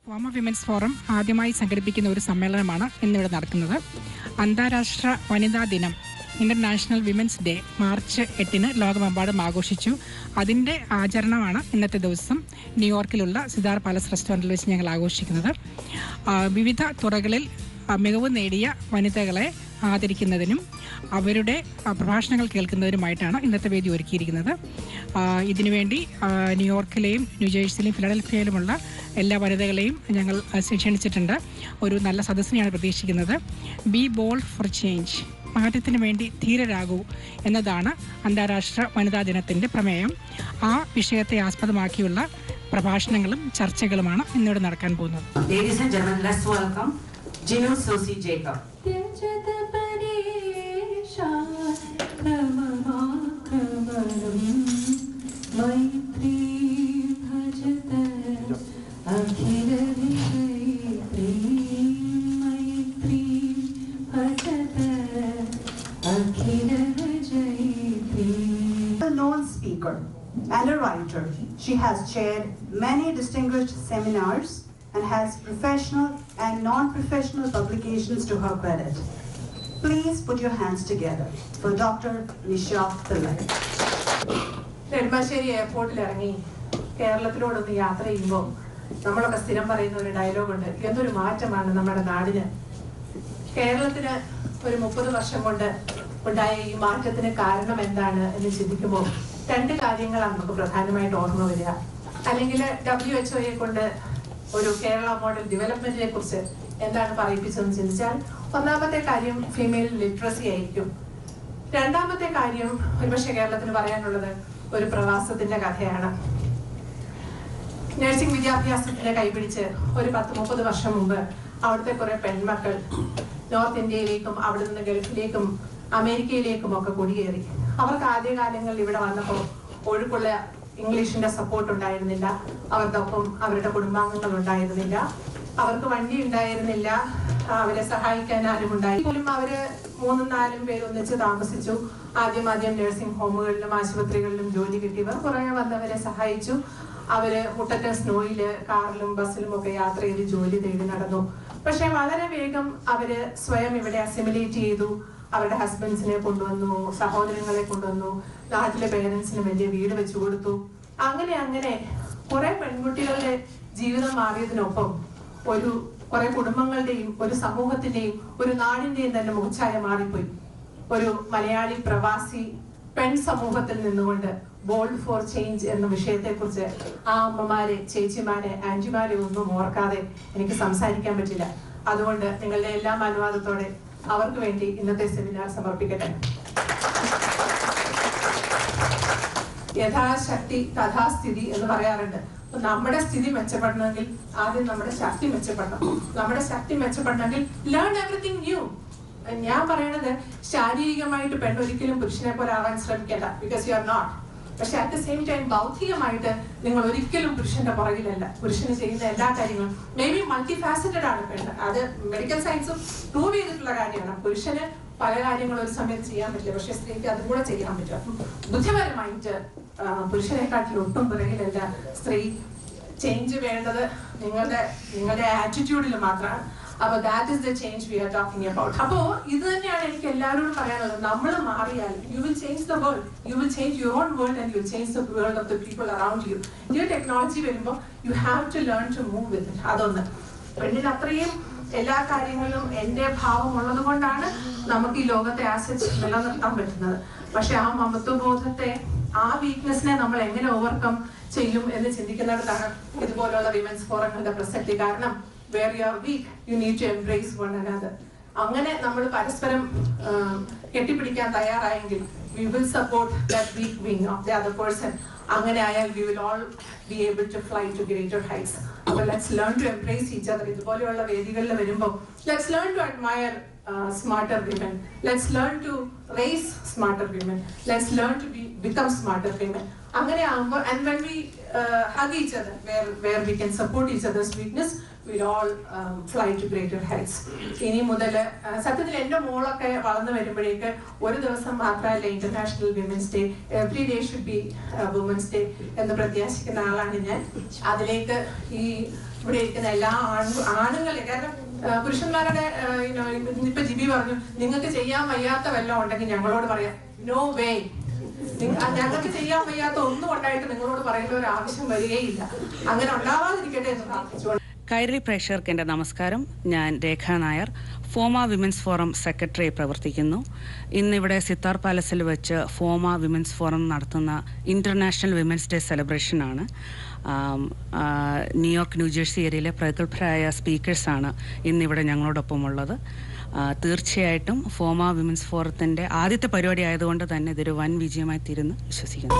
Comma women's forum ആദ്യമായി സംഘടിപ്പിക്കുന്ന ഒരു സമ്മേളനമാണ് ഇന്നിവിടെ നടക്കുന്നത്. അന്താരാഷ്ട്ര വനിതാ ദിനം ഇന്റർനാഷണൽ വിമൻസ് ഡേ മാർച്ച് 8 ലോകമെമ്പാടും ആഘോഷിച്ചു. അതിൻ്റെ ആചരണമാണ് ഇന്നത്തെ ദിവസം ന്യൂയോർക്കിലുള്ള സിതാർ പാലസ് റെസ്റ്റോറൻറ്റിൽ വെച്ച് ഞങ്ങൾ ആഘോഷിക്കുന്നത്. വിവിധ തുറകളിൽ മികവ് നേടിയ വനിതകളെ ആദരിക്കുന്നതിനും അവരുടെ പ്രഭാഷണങ്ങൾ കേൾക്കുന്നതിനുമായിട്ടാണ് ഇന്നത്തെ വേദി ഒരുക്കിയിരിക്കുന്നത്. ഇതിനുവേണ്ടി ന്യൂയോർക്കിലെയും ന്യൂജേഴ്സിയിലെയും ഫിലഡൽഫിയയിലുമുള്ള എല്ലാ വനിതകളെയും ഞങ്ങൾ ക്ഷണിച്ചിട്ടുണ്ട്. ഒരു നല്ല സദസ്സിനെയാണ് പ്രതീക്ഷിക്കുന്നത്. ബി ബോൾഡ് ഫോർ ചേഞ്ച്, മാറ്റത്തിന് വേണ്ടി ധീരരാകൂ എന്നതാണ് അന്താരാഷ്ട്ര വനിതാ ദിനത്തിൻ്റെ പ്രമേയം. ആ വിഷയത്തെ ആസ്പദമാക്കിയുള്ള പ്രഭാഷണങ്ങളും ചർച്ചകളുമാണ് ഇന്നിവിടെ നടക്കാൻ പോകുന്നത്. Ladies and gentlemen, let's welcome Ginu Susi Jacob. A known speaker and a writer, she has chaired many distinguished seminars and has professional and non-professional publications to her credit. Please put your hands together for Dr. Nisha Pillai. Nedumbassery എയർപോർട്ടിൽ ഇറങ്ങി കേരളത്തിലോടൊന്ന് യാത്ര ചെയ്യുമ്പോൾ നമ്മളൊക്കെ സ്ഥിരം പറയുന്ന ഒരു ഡയലോഗുണ്ട്, എന്തൊരു മാറ്റമാണ് നമ്മുടെ നാടിന്. കേരളത്തിന് ഒരു 30 വർഷം കൊണ്ട് ഉണ്ടായ ഈ മാറ്റത്തിന് കാരണം എന്താണ് എന്ന് ചിന്തിക്കുമ്പോൾ 2 കാര്യങ്ങളാണ് നമുക്ക് പ്രധാനമായിട്ട് ഓർമ്മ വരിക. അല്ലെങ്കിൽ WHO കൊണ്ട് ഒരു കേരള മോഡൽ ഡെവലപ്മെന്റിനെ കുറിച്ച് എന്താണ് പറയിപ്പിച്ചതെന്ന് ചിന്തിച്ചാൽ, ഒന്നാമത്തെ കാര്യം ഫീമെയിൽ ലിറ്ററസി ആയിരിക്കും. രണ്ടാമത്തെ കാര്യം ഒരുപക്ഷെ കേരളത്തിന് പറയാനുള്ളത് ഒരു പ്രവാസത്തിന്റെ കഥയാണ്. നഴ്സിംഗ് വിദ്യാഭ്യാസത്തിന്റെ കൈപിടിച്ച് ഒരു 10-30 വർഷം മുമ്പ് അവിടുത്തെ കുറെ പെൺമക്കൾ നോർത്ത് ഇന്ത്യയിലേക്കും അവിടെ നിന്ന് ഗൾഫിലേക്കും അമേരിക്കയിലേക്കും ഒക്കെ കുടിയേറി. അവർക്ക് ആദ്യകാലങ്ങളിൽ ഇവിടെ വന്നപ്പോൾ ഒഴുക്കുള്ള ഇംഗ്ലീഷിന്റെ സപ്പോർട്ട് ഉണ്ടായിരുന്നില്ല, അവരുടെ ഒപ്പം അവരുടെ കുടുംബാംഗങ്ങൾ ഉണ്ടായിരുന്നില്ല, അവർക്ക് വണ്ടി ഉണ്ടായിരുന്നില്ല, അവരെ സഹായിക്കാൻ ആരും ഉണ്ടായി പോലും. അവര് 3-4 പേര് ഒന്നിച്ച് താമസിച്ചു. ആദ്യം നഴ്സിംഗ് ഹോമുകളിലും ആശുപത്രികളിലും ജോലി കിട്ടിയവർ കുറെ വന്നവരെ സഹായിച്ചു. അവര് മുട്ടത്തെ സ്നോയില് കാറിലും ബസ്സിലും ഒക്കെ യാത്ര ചെയ്ത് ജോലി തേടി നടന്നു. പക്ഷെ വളരെ വേഗം അവര് സ്വയം ഇവിടെ അസിമിലേറ്റ് ചെയ്തു. അവരുടെ ഹസ്ബൻഡ്സിനെ കൊണ്ടുവന്നു, സഹോദരങ്ങളെ കൊണ്ടുവന്നു, നാട്ടിലെ പേരൻസിന് വലിയ വീട് വെച്ചു കൊടുത്തു. അങ്ങനെ കുറെ പെൺകുട്ടികളുടെ ജീവിതം മാറിയതിനൊപ്പം കുറെ കുടുംബങ്ങളുടെയും ഒരു സമൂഹത്തിന്റെയും ഒരു നാടിന്റെയും തന്നെ മുഖച്ഛായ മാറിപ്പോയി. ഒരു മലയാളി പ്രവാസി പെൺ സമൂഹത്തിൽ നിന്നുകൊണ്ട് ബോൾഡ് ഫോർ ചേഞ്ച് എന്ന വിഷയത്തെ കുറിച്ച് ആ അമ്മമാരെ, ചേച്ചിമാരെ, ആന്റിമാരെ ഒന്നും ഓർക്കാതെ എനിക്ക് സംസാരിക്കാൻ പറ്റില്ല. അതുകൊണ്ട് നിങ്ങളുടെ എല്ലാ അനുവാദത്തോടെ അവർക്ക് വേണ്ടി ഇന്നത്തെ സെമിനാർ സമർപ്പിക്കട്ടെ. യഥാശക്തി തഥാസ്ഥിതി എന്ന് പറയാറുണ്ട്. നമ്മുടെ സ്ഥിതി മെച്ചപ്പെടണമെങ്കിൽ ആദ്യം നമ്മുടെ ശക്തി മെച്ചപ്പെടണം. നമ്മുടെ ശക്തി മെച്ചപ്പെടണമെങ്കിൽ ലേൺ എവറിത്തിങ് ന്യൂ. ഞാൻ പറയണത് ശാരീരികമായിട്ട് പെണ്ണൊരിക്കലും പുരുഷനെ പോലെ ആവാൻ ശ്രമിക്കേണ്ട, ബിക്കോസ് യു ആർ നോട്ട്. പക്ഷെ അറ്റ് ദ സെയിം ടൈം ബൗദ്ധികമായിട്ട് നിങ്ങൾ ഒരിക്കലും പുരുഷന്റെ പുറകിലല്ല. പുരുഷന് ചെയ്യുന്ന എല്ലാ കാര്യങ്ങളും മേ ബി മൾട്ടി ഫാസറ്റഡ് ആണ് പെണ്ണ്. അത് മെഡിക്കൽ സയൻസും പ്രൂവ് ചെയ്തിട്ടുള്ള കാര്യമാണ്. പുരുഷന് പല കാര്യങ്ങളും ഒരു സമയത്ത് ചെയ്യാൻ പറ്റില്ല, പക്ഷെ സ്ത്രീക്ക് അതും കൂടെ ചെയ്യാൻ പറ്റും. ബുദ്ധിപരമായിട്ട് പുരുഷനെക്കാട്ടിൽ ഒട്ടും പിറകിലല്ല സ്ത്രീ. ചേഞ്ച് വേണ്ടത് നിങ്ങളുടെ ആറ്റിറ്റ്യൂഡിൽ മാത്രമാണ്. അപ്പൊ that is the change we are talking about. അപ്പോ ഇത് തന്നെയാണ് എനിക്ക് എല്ലാവരോടും പറയാനുള്ളത്. നമ്മൾ മാറിയാൽ you will change the world, you will change your own world and you will change the world of the people around you. ഈ ടെക്നോളജി വരുമ്പോൾ you have to learn to move with it. അതൊന്ന്. പെണ്ണിന് അത്രയും എല്ലാ കാര്യങ്ങളിലും എന്റെ ഭാവം ഉള്ളത് കൊണ്ടാണ് നമുക്ക് ഈ ലോകത്തെ ആസച്ച് നിലനിർത്താൻ പറ്റുന്നത്. പക്ഷെ ആ മമത്വബോധത്തെ, ആ വീക്ക്നെസ്സിനെ നമ്മൾ എങ്ങനെ ഓവർകം ചെയ്യും എന്ന് ചിന്തിക്കുന്നിടത്താണ് ഇതുപോലുള്ള വിമൻസ് ഫോറങ്ങളുടെ പ്രസക്തി. കാരണം where you are weak, you need to embrace one another. അങ്ങനെ നമ്മൾ പരസ്പരം കെട്ടിപ്പിടിക്കാൻ തയ്യാറായെങ്കിൽ we will support that weak wing of the other person. അങ്ങനെ ആയാൽ we will all be able to fly to greater heights. അപ്പോൾ let's learn to embrace each other. ഇതുപോലെയുള്ള വേദികളിൽ വരുമ്പോൾ let's learn to admire smarter women. Let's learn to raise smarter women. Let's learn to become smarter women. അങ്ങനെ ആകുമ്പോൾ and when we hug each other, where we can support each other's weakness, we'll all fly to greater heights. ഇനി മുതൽ സത്യത്തിൽ എൻ്റെ മോളൊക്കെ വളർന്നു വരുമ്പോഴേക്ക് ഒരു ദിവസം മാത്രമല്ല international women's day, every day should be women's day എന്ന് പ്രത്യാശിക്കുന്ന ആളാണ് ഞാൻ. അതിലേക്ക് ഈ ഇവിടെ ഇരിക്കുന്ന എല്ലാ ആണുങ്ങളെ, കാരണം പുരുഷന്മാരുടെ ഇപ്പൊ ജിബി പറഞ്ഞു നിങ്ങൾക്ക് ചെയ്യാൻ വയ്യാത്ത വല്ലതും ഉണ്ടെങ്കിൽ ഞങ്ങളോട് പറയാം. നോ വേ, ഞങ്ങൾക്ക് ചെയ്യാൻ വയ്യാത്ത ഒന്നും ഉണ്ടായിട്ട് നിങ്ങളോട് പറയേണ്ട ഒരു ആവശ്യം വരികയില്ല. അങ്ങനെ ഉണ്ടാവാതിരിക്കട്ടെ എന്ന് പ്രാർത്ഥിച്ചു. കൈരളി പ്രേക്ഷകർക്ക് എൻ്റെ നമസ്കാരം. ഞാൻ Rekha Nair, FOMAA women's forum secretary പ്രവർത്തിക്കുന്നു. ഇന്നിവിടെ സിത്താർ പാലസിൽ വെച്ച് ഫോമ വിമൻസ് ഫോറം നടത്തുന്ന ഇൻ്റർനാഷണൽ വിമൻസ് ഡേ സെലിബ്രേഷനാണ്. ന്യൂയോർക്ക്, ന്യൂജേഴ്സി ഏരിയയിലെ പ്രഗത്ഭരായ സ്പീക്കേഴ്സാണ് ഇന്നിവിടെ ഞങ്ങളോടൊപ്പം ഉള്ളത്. തീർച്ചയായിട്ടും ഫോമ വിമൻസ് ഫോറത്തിൻ്റെ ആദ്യത്തെ പരിപാടി ആയതുകൊണ്ട് തന്നെ ഇതൊരു വൻ വിജയമായി തീരുന്നു വിശ്വസിക്കുന്നു.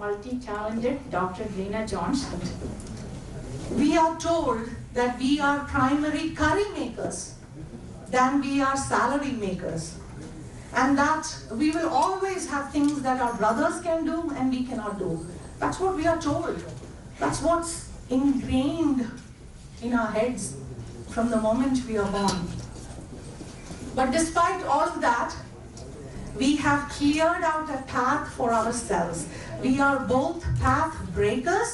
Multi-talented Dr. Glena Johnson. We are told that we are primary curry makers than we are salary makers, and that we will always have things that our brothers can do and we cannot do. That's what we are told. That's what's ingrained in our heads from the moment we are born. But despite all of that, we have cleared out a path for ourselves. We are both path breakers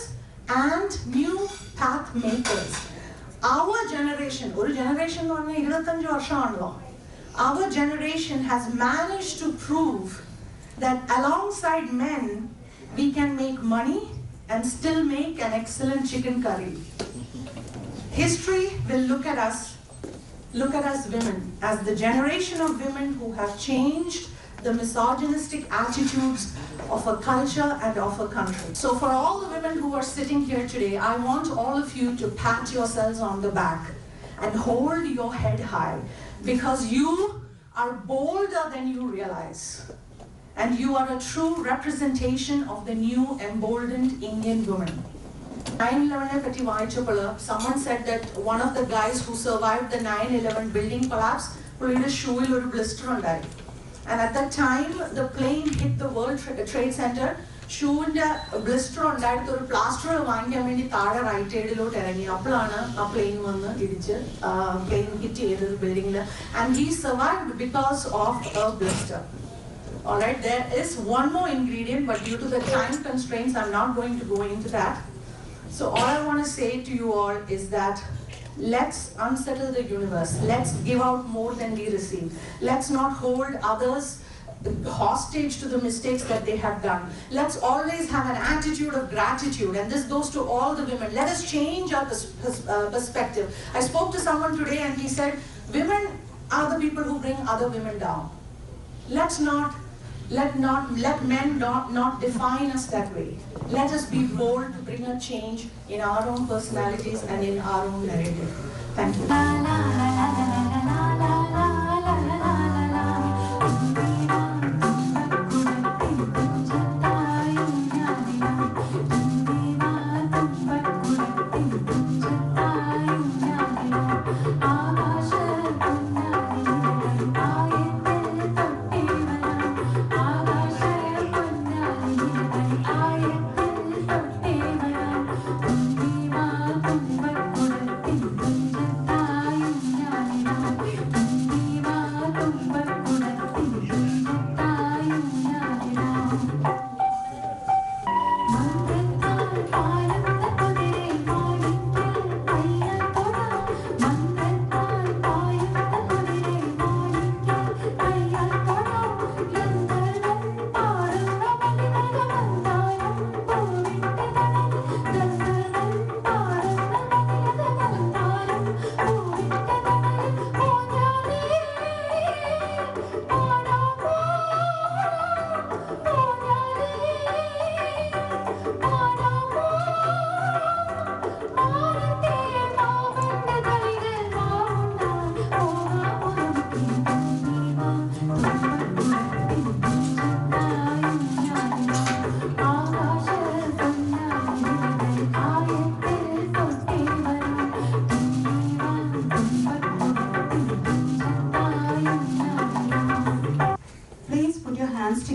and new path makers. Our generation, our generation has managed to prove that alongside men, we can make money and still make an excellent chicken curry. History will look at us women as the generation of women who have changed the misogynistic attitudes of a culture and of a country. So for all the women who are sitting here today, I want all of you to pat yourselves on the back and hold your head high, because you are bolder than you realize. And you are a true representation of the new emboldened Indian woman. 9/11 someone said that one of the guys who survived the 9/11 building collapse, his shoe il oru blister undayi. And at that time, the plane hit the World Trade Center. Shoe in the blister on that, the plaster of Vangamini Tada right load and Aplana, a plane one, plane hit the building there. And he survived because of a blister. Alright, there is one more ingredient, but due to the time constraints, I'm not going to go into that. So all I want to say to you all is that let's unsettle the universe. Let's give out more than we receive. Let's not hold others hostage to the mistakes that they have done. Let's always have an attitude of gratitude, and this goes to all the women. Let us change our perspective. I spoke to someone today and he said, women are the people who bring other women down. Let men not define us that way. Let us be bold to bring a change in our own personalities and in our own narrative. Thank you.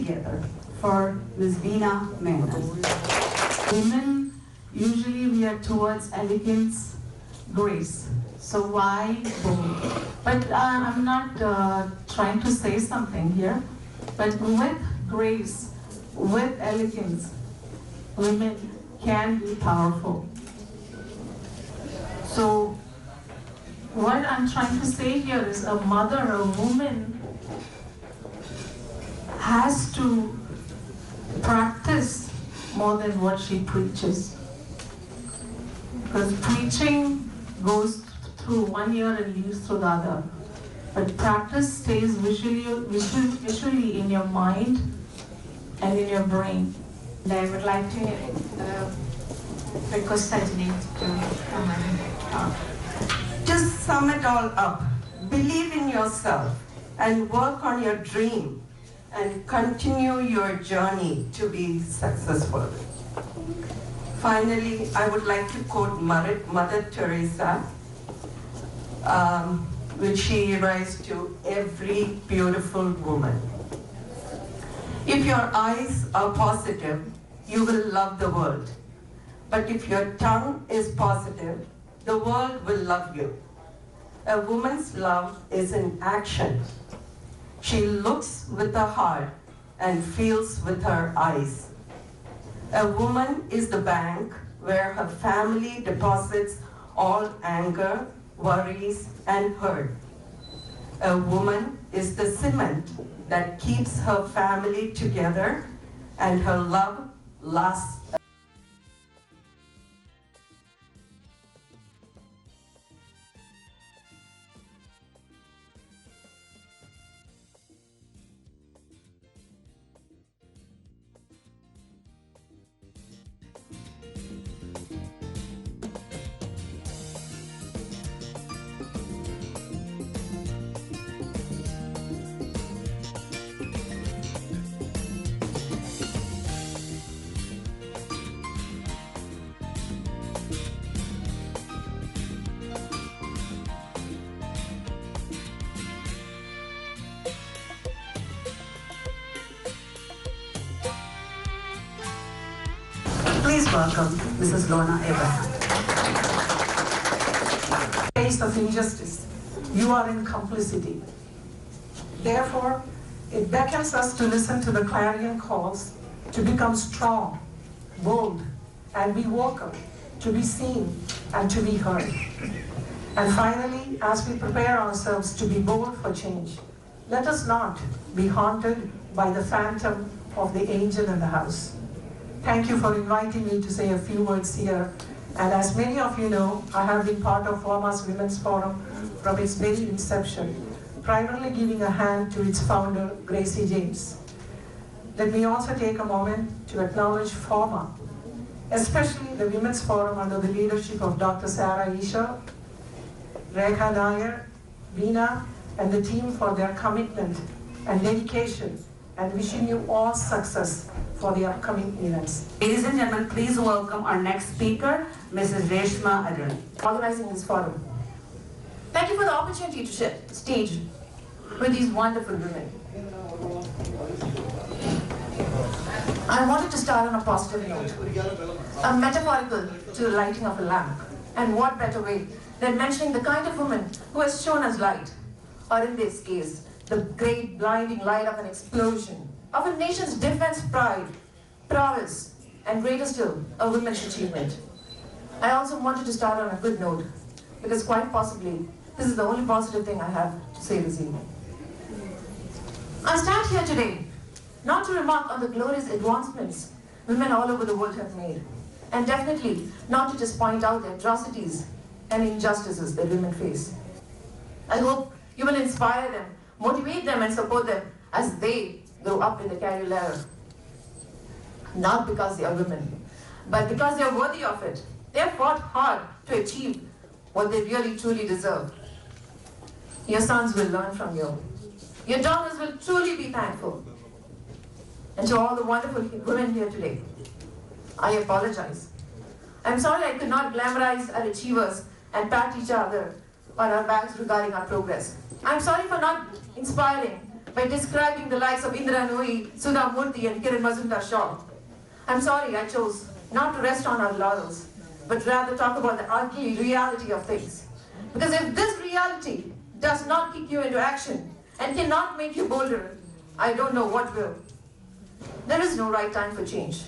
together for Ms. Veena Menon. Women, usually we are towards elegance, grace. So why bold? But I'm not trying to say something here, but with grace, with elegance, women can be powerful. So what I'm trying to say here is a mother, a woman, has to practice more than what she preaches. Because preaching goes through one ear and leaves through the other. But practice stays visually in your mind and in your brain. And I would like to request Sajini to come and talk. Just sum it all up. Believe in yourself and work on your dream and continue your journey to be successful. Finally, I would like to quote Mother Teresa, which she writes to every beautiful woman. If your eyes are positive, you will love the world. But if your tongue is positive, the world will love you. A woman's love is in action. She looks with her heart and feels with her eyes. A woman is the bank where her family deposits all anger, worries, and hurt. A woman is the cement that keeps her family together, and her love lasts. Please welcome Mrs. Lorna Abraham. Face of injustice, you are in complicity. Therefore, it beckons us to listen to the clarion calls to become strong, bold, and be vocal, to be seen and to be heard. And finally, as we prepare ourselves to be bold for change, let us not be haunted by the phantom of the angel in the house. Thank you for inviting me to say a few words here. And as many of you know, I have been part of FOMA's Women's Forum from its very inception, primarily giving a hand to its founder, Gracie James. Let me also take a moment to acknowledge FOMA, especially the Women's Forum under the leadership of Dr. Sarah Isha, Rekha Nair, Veena, and the team for their commitment and dedication, and wishing you all success for the upcoming events. Ladies and gentlemen, please welcome our next speaker, Mrs. Reshma Arun. Organizing this forum. Thank you for the opportunity to share stage with these wonderful women. I wanted to start on a positive note, a metaphorical to the lighting of a lamp. And what better way than mentioning the kind of woman who has shown us light, or in this case, the great blinding light of an explosion, of a nation's defense pride, prowess, and greater still, a woman's achievement. I also wanted to start on a good note, because quite possibly, this is the only positive thing I have to say this evening. I stand here today, not to remark on the glorious advancements women all over the world have made, and definitely not to just point out the atrocities and injustices that women face. I hope you will inspire them, motivate them, and support them as they grow up in the career ladder. Not because they are women, but because they are worthy of it. They have fought hard to achieve what they really truly deserve. Your sons will learn from you. Your daughters will truly be thankful. And to all the wonderful women here today, I apologize. I'm sorry I could not glamorize our achievers and pat each other on our backs regarding our progress. I'm sorry for not inspiring by describing the likes of Indra Nooyi, Sudha Murthy and Kiran Mazumdar-Shaw. I'm sorry I chose not to rest on our laurels, but rather talk about the ugly reality of things. Because if this reality does not kick you into action and cannot make you bolder, I don't know what will. There is no right time for change.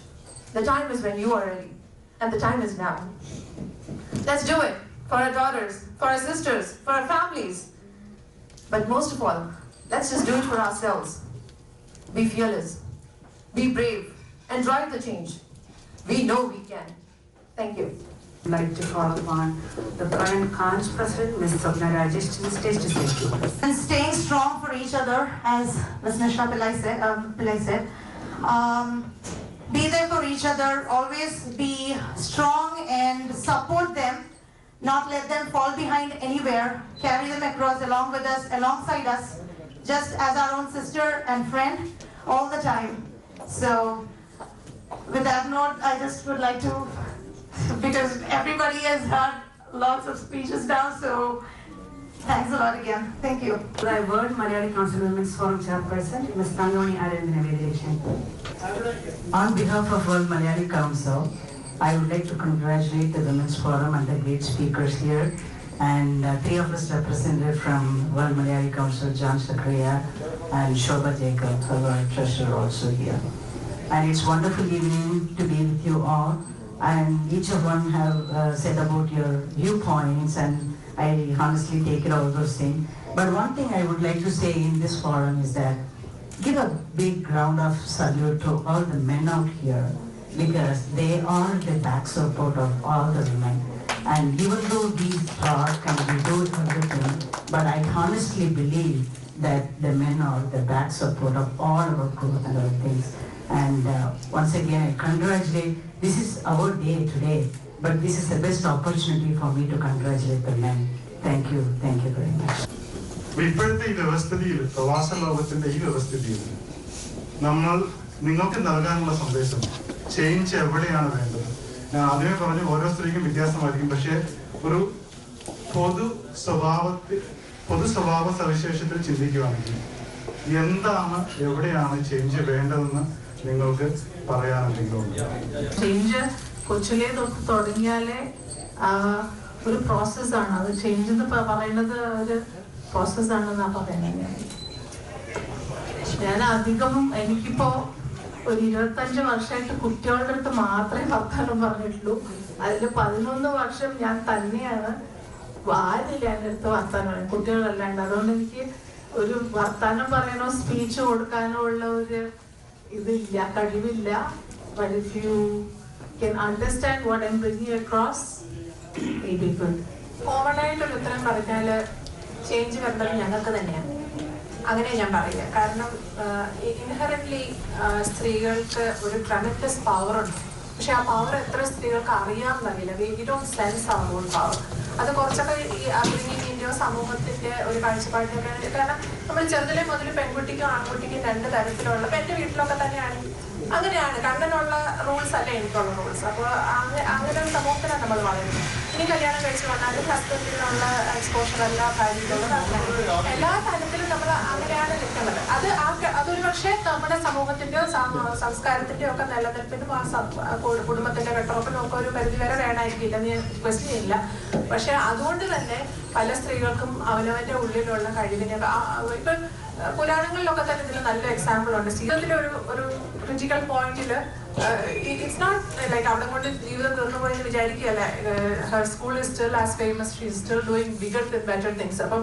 The time is when you are ready, and the time is now. Let's do it for our daughters, for our sisters, for our families. But most of all, let's just do it for ourselves. Be fearless, be brave, and drive the change. We know we can. Thank you. I'd like to call upon the current College President, Ms. Swapna Rajesh, to the stage to say a few words. And staying strong for each other, as Ms. Nisha Pillai said. Be there for each other, always be strong and support them, not let them fall behind anywhere, carry them across along with us, alongside us, just as our own sister and friend all the time. So with that note, I just would like to, because everybody has heard lots of speeches now, so thanks a lot again. Thank you. I word Malayali Council Women's Forum Chairperson, Ms. Tangoni Arendina. On behalf of World Malayali Council, I would like to congratulate the Women's Forum and the great speakers here. And three of us represented from World Malayali Council, John Sakriya and Shobha Jacob, our treasurer, also here. And it's a wonderful evening to be with you all. And each of one have said about your viewpoints, and I honestly take it all those things. But one thing I would like to say in this forum is that give a big round of salute to all the men out here, because they are the back support of all the women. And even though we talk and we do everything, but I honestly believe that the men are the back support of all our growth and other things. And once again, I congratulate. This is our day today, but this is the best opportunity for me to congratulate the men. Thank you very much. ഇപ്പോഴത്തെ ഈ വ്യവസ്ഥിതിയിൽ, പ്രവാസ ലോകത്തിന്റെ ഈ വ്യവസ്ഥിതിയിൽ നമ്മൾ നിങ്ങൾക്ക് നൽകാനുള്ള സന്ദേശം change എവിടെയാണ് വേണ്ടത്? ഞാൻ ആദ്യമേ പറഞ്ഞു, ഓരോ സ്ത്രീക്കും വ്യത്യാസമായിരിക്കും, പക്ഷേ ഒരു പൊതു സ്വഭാവ സവിശേഷത്തിൽ ചിന്തിക്കുകയാണെങ്കിൽ എന്താണ്, എവിടെയാണ് ചേഞ്ച് വേണ്ടതെന്ന് നിങ്ങൾക്ക് പറയാനെന്തെങ്കിലും? ചേഞ്ച് കൊച്ചിലെ തുടങ്ങിയാലേ ഒരു പ്രോസസ്സാണ്. അത് ചേഞ്ച് എന്ന് പറയുന്നത് ഒരു പ്രോസസ്സാണെന്നാണ് പറയുന്നത്. ഞാൻ അധികം എനിക്കിപ്പോ ഒരു 25 വർഷമായിട്ട് കുട്ടികളുടെ അടുത്ത് മാത്രമേ വർത്താനം പറഞ്ഞിട്ടുള്ളൂ. അതിൽ 11 വർഷം ഞാൻ തന്നെയാണ് ആരില്ല എൻ്റെ അടുത്ത് വർത്താനം, കുട്ടികളല്ലാണ്ട്. അതുകൊണ്ട് എനിക്ക് ഒരു വർത്താനം പറയാനോ സ്പീച്ച് കൊടുക്കാനോ ഉള്ള ഒരു ഇതില്ല, കഴിവില്ല. But if you can understand what I'm bringing across, it will be good. Common ആയിട്ടൊരു ഉത്തരം പറഞ്ഞാൽ ചേഞ്ച് വരേണ്ടത് ഞങ്ങൾക്ക് തന്നെയാണ്. അങ്ങനെ ഞാൻ പറയുക. കാരണം ഇൻഹറന്റ്ലി സ്ത്രീകൾക്ക് ഒരു ട്രമെൻഡസ് പവർ ഉണ്ട്. പക്ഷെ ആ പവർ എത്ര സ്ത്രീകൾക്ക് അറിയാമെന്നറിയില്ല. We don't sense our own power. അത് കുറച്ചൊക്കെ ഈ അപ്ബ്രിങ്ങിങ് ഇന്ത്യ സമൂഹത്തിന്റെ ഒരു കാഴ്ചപ്പാടിനൊക്കെ. കാരണം നമ്മൾ ചെറുതിലെ മുതൽ പെൺകുട്ടിക്കും ആൺകുട്ടിക്കും 2 തരത്തിലുള്ള, ഇപ്പം എൻ്റെ വീട്ടിലൊക്കെ തന്നെയാണ് അങ്ങനെയാണ്. കണ്ണനുള്ള റൂൾസ് അല്ല എനിക്കുള്ള റൂൾസ്. അപ്പോൾ അങ്ങനെ ഒരു സമൂഹത്തിലാണ് നമ്മൾ വളരുന്നത്. ഇനി കല്യാണം കഴിച്ച് വന്നാലും ഹസ്ബൻഡിനുള്ള എക്സ്പോഷർ എല്ലാ കാര്യത്തിലുള്ള എല്ലാ തരത്തിലും നമ്മൾ അങ്ങനെയാണ് നിൽക്കുന്നത്. അതൊരു പക്ഷേ നമ്മുടെ സമൂഹത്തിൻ്റെയോ സംസ്കാരത്തിൻ്റെയോ ഒക്കെ നിലനിൽപ്പിനും ആ കുടുംബത്തിൻ്റെ കെട്ടുറപ്പിനും ഒക്കെ ഒരു പരിധിവരെ വേണമായിരിക്കില്ല, നീ ക്വസ്റ്റ്യൻ ചെയ്യില്ല. പക്ഷെ അതുകൊണ്ട് തന്നെ പല സ്ത്രീകൾക്കും അവനവൻ്റെ ഉള്ളിലുള്ള കഴിവിനെ ഇപ്പം പുരാണങ്ങളിലൊക്കെ തന്നെ ഇതിൽ നല്ല എക്സാമ്പിൾ ഉണ്ട്. ജീവിതത്തിലെ ഒരു ക്രിറ്റിക്കൽ പോയിന്റിൽ ഇറ്റ്സ് നോട്ട് ലൈക്ക് അവിടെ കൊണ്ട് ജീവിതം തീർന്നു പോയെന്ന് വിചാരിക്കുകയല്ല. Her school is still as famous, she is still doing bigger better things. അപ്പം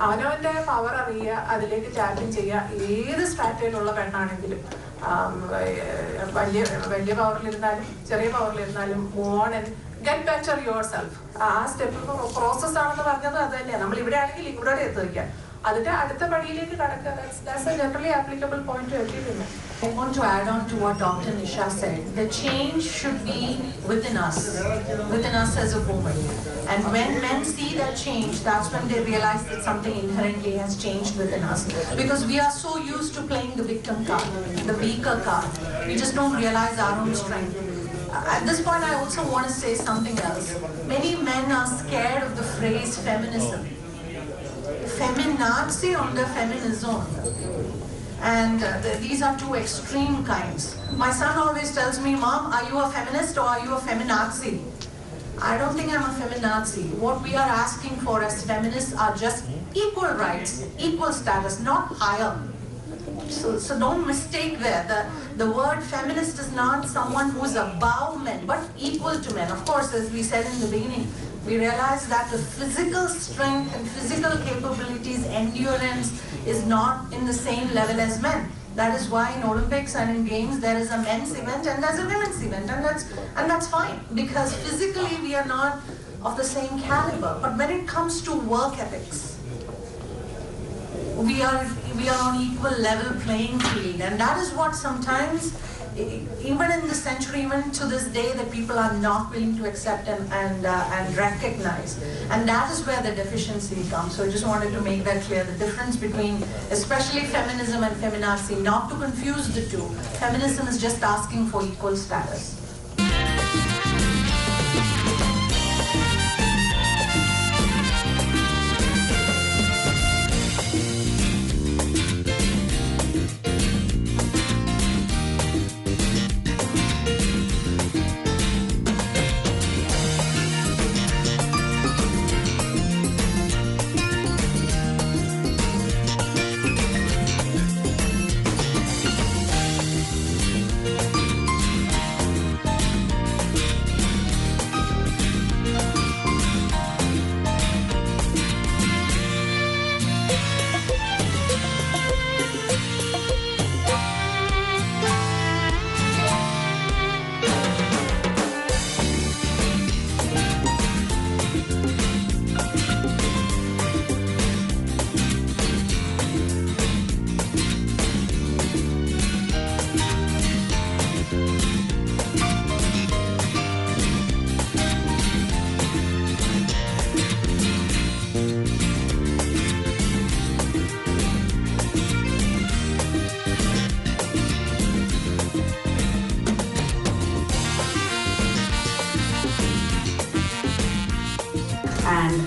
അവനവൻ്റെ പവർ അറിയുക, അതിലേക്ക് ടാപ്പിംഗ് ചെയ്യുക. ഏത് സ്ട്രാറ്റജിയിലുള്ള പെണ്ണാണെങ്കിലും വലിയ പവറിലിരുന്നാലും ചെറിയ പവറിലിരുന്നാലും move on and get better yourself. ആ സ്റ്റെപ്പ് പ്രോസസ് ആണെന്ന് പറഞ്ഞത് അത് തന്നെയാണ്. നമ്മൾ ഇവിടെ ആണെങ്കിൽ ഇവിടെ എത്തിക്കുക, അതിന്റെ അടുത്ത പടിയിലേക്ക് കടക്കുക. That's a generally applicable point to every woman. I want to add on to what Dr. Nisha said. The change should be within us as a woman. And when men see that change, that's when they realize that something inherently has changed within us. Because we are so used to playing the victim card, the weaker card. We just don't realize our own strength. At this point, I also want to say something else. Many men are scared of the phrase feminism. feminazi and feminism. And these are two extreme kinds. My son always tells me, Mom, are you a feminist or are you a feminazi? I don't think I'm a feminazi. What we are asking for as feminists are just equal rights, equal status, not higher. So don't mistake there. The word feminist is not someone who's above men, but equal to men. Of course, as we said in the beginning, we realize that the physical strength and physical capabilities, endurance is not in the same level as men. That is why in Olympics and in games there is a men's event and there's a women's event, and that's fine, because physically we are not of the same caliber. But when it comes to work ethics, we are on equal level playing field, and that is what sometimes, even in this century, even to this day, that people are not willing to accept and recognize. And that is where the deficiency comes. So I just wanted to make that clear, the difference between especially feminism and feminazi, not to confuse the two. Feminism is just asking for equal status. And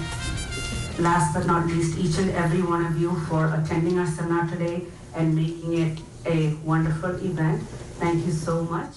last but not least, each and every one of you for attending our seminar today and making it a wonderful event. Thank you so much.